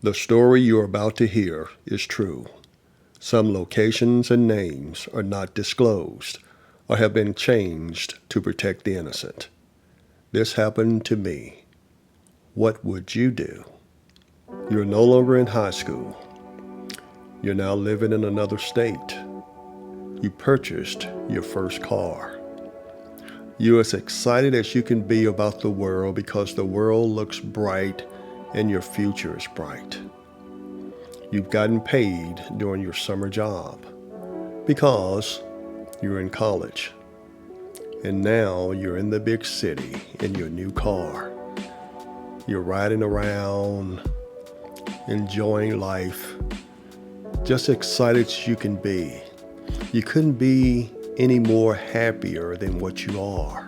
The story you're about to hear is true. Some locations and names are not disclosed or have been changed to protect the innocent. This happened to me. What would you do? You're no longer in high school. You're now living in another state. You purchased your first car. You're as excited as you can be about the world because the world looks bright and your future is bright. You've gotten paid during your summer job because you're in college. And now you're in the big city in your new car. You're riding around, enjoying life, just excited as you can be. You couldn't be any more happier than what you are.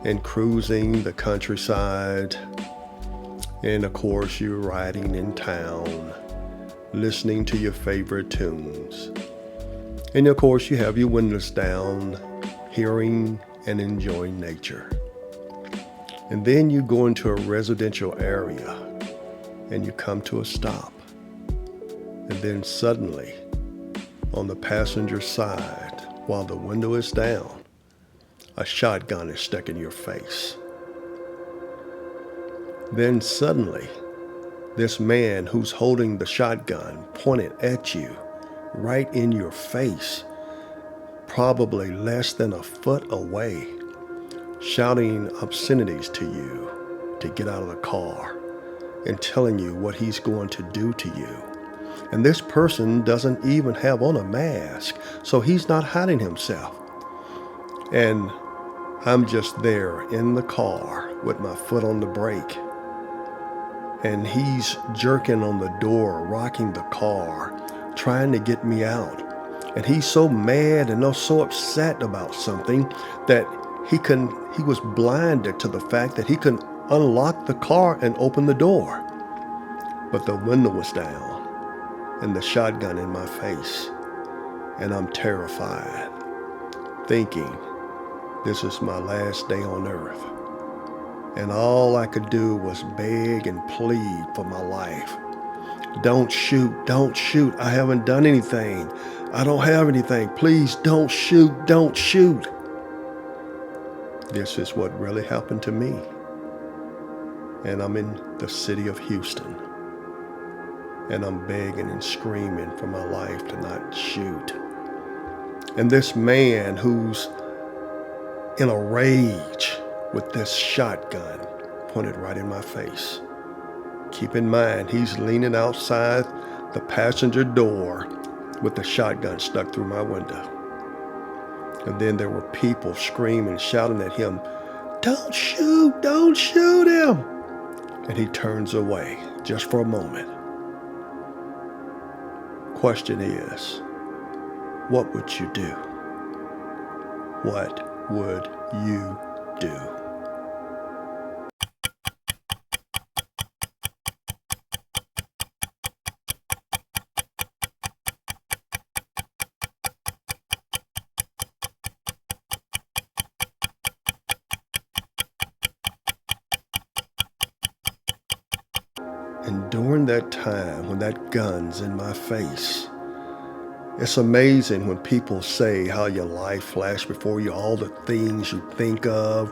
And cruising the countryside, and of course you're riding in town, listening to your favorite tunes. And of course you have your windows down, hearing and enjoying nature. And then you go into a residential area and you come to a stop. And then suddenly, on the passenger side, while the window is down, a shotgun is stuck in your face. Then suddenly, this man who's holding the shotgun pointed at you, right in your face, probably less than a foot away, shouting obscenities to you to get out of the car and telling you what he's going to do to you. And this person doesn't even have on a mask, so he's not hiding himself. And I'm just there in the car with my foot on the brake. And he's jerking on the door, rocking the car, trying to get me out. And he's so mad and so upset about something that he was blinded to the fact that he couldn't unlock the car and open the door. But the window was down and the shotgun in my face. And I'm terrified, thinking this is my last day on earth. And all I could do was beg and plead for my life. Don't shoot, don't shoot. I haven't done anything. I don't have anything. Please don't shoot, don't shoot. This is what really happened to me. And I'm in the city of Houston. And I'm begging and screaming for my life to not shoot. And this man who's in a rage with this shotgun pointed right in my face. Keep in mind, he's leaning outside the passenger door with the shotgun stuck through my window. And then there were people screaming, shouting at him, don't shoot him. And he turns away just for a moment. Question is, what would you do? What would you do? And during that time, when that gun's in my face, it's amazing when people say how your life flashed before you, all the things you think of.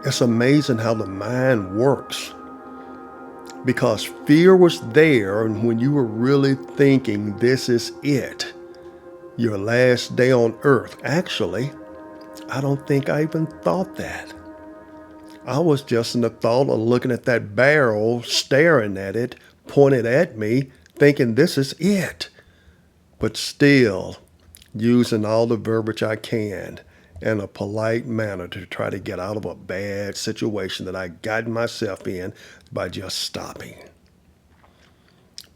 It's amazing how the mind works. Because fear was there, and when you were really thinking this is it, your last day on earth. Actually, I don't think I even thought that. I was just in the thought of looking at that barrel, staring at it, pointed at me, thinking this is it. But still, using all the verbiage I can in a polite manner to try to get out of a bad situation that I got myself in by just stopping.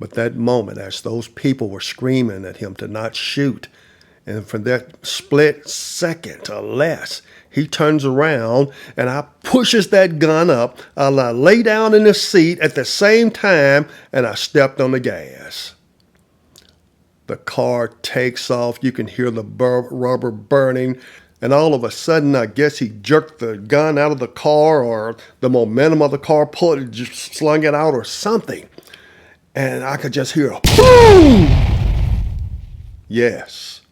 But that moment, as those people were screaming at him to not shoot, and for that split second or less, he turns around and I pushes that gun up. I lay down in the seat at the same time and I stepped on the gas. The car takes off. You can hear the rubber burning. And all of a sudden, I guess he jerked the gun out of the car, or the momentum of the car pulled it, just slung it out or something. and I could just hear a boom. Yes,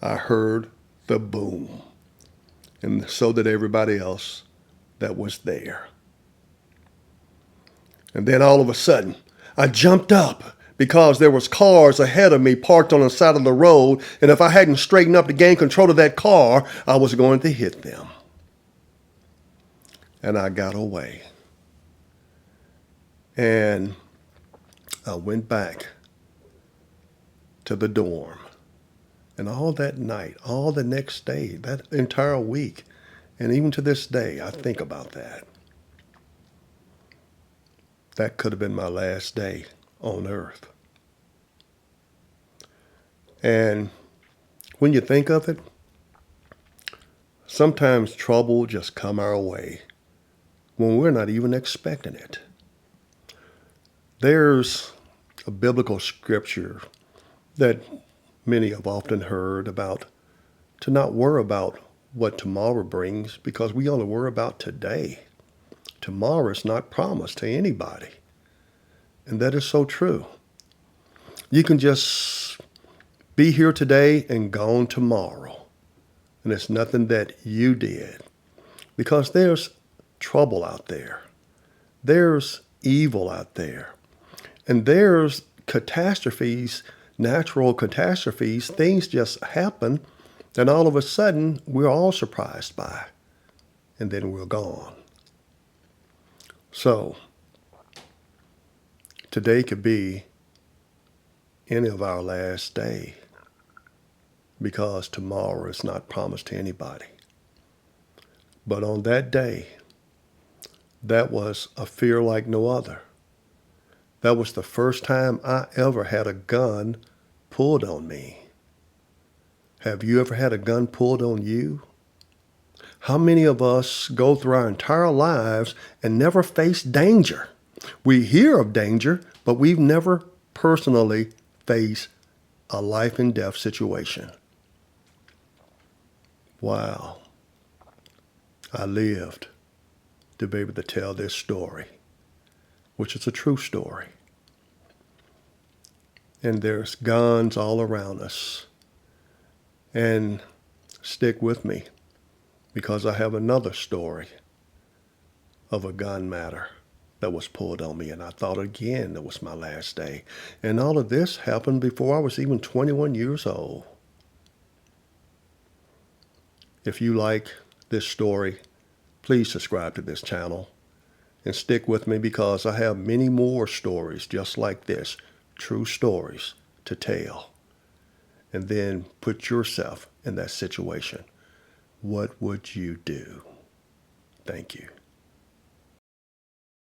I heard the boom. And so did everybody else that was there. And then all of a sudden, I jumped up because there was cars ahead of me parked on the side of the road, and if I hadn't straightened up to gain control of that car, I was going to hit them. And I got away. And I went back to the dorm. And all that night, all the next day, that entire week, and even to this day, I think about that. That could have been my last day on earth. And when you think of it, sometimes trouble just come our way when we're not even expecting it. There's a biblical scripture that many have often heard about, to not worry about what tomorrow brings, because we only worry about today. Tomorrow is not promised to anybody. And that is so true. You can just be here today and gone tomorrow. And it's nothing that you did. Because there's trouble out there. There's evil out there. And there's catastrophes, natural catastrophes. Things just happen. And all of a sudden, we're all surprised by. And then we're gone. So, today could be any of our last day, because tomorrow is not promised to anybody. But on that day, that was a fear like no other. That was the first time I ever had a gun pulled on me. Have you ever had a gun pulled on you? How many of us go through our entire lives and never face danger? We hear of danger, but we've never personally faced a life and death situation. Wow. I lived to be able to tell this story, which is a true story. And there's guns all around us. And stick with me, because I have another story of a gun matter that was pulled on me, and I thought again it was my last day. And all of this happened before I was even 21 years old. If you like this story, please subscribe to this channel and stick with me, because I have many more stories just like this, true stories to tell. And then put yourself in that situation. What would you do? Thank you.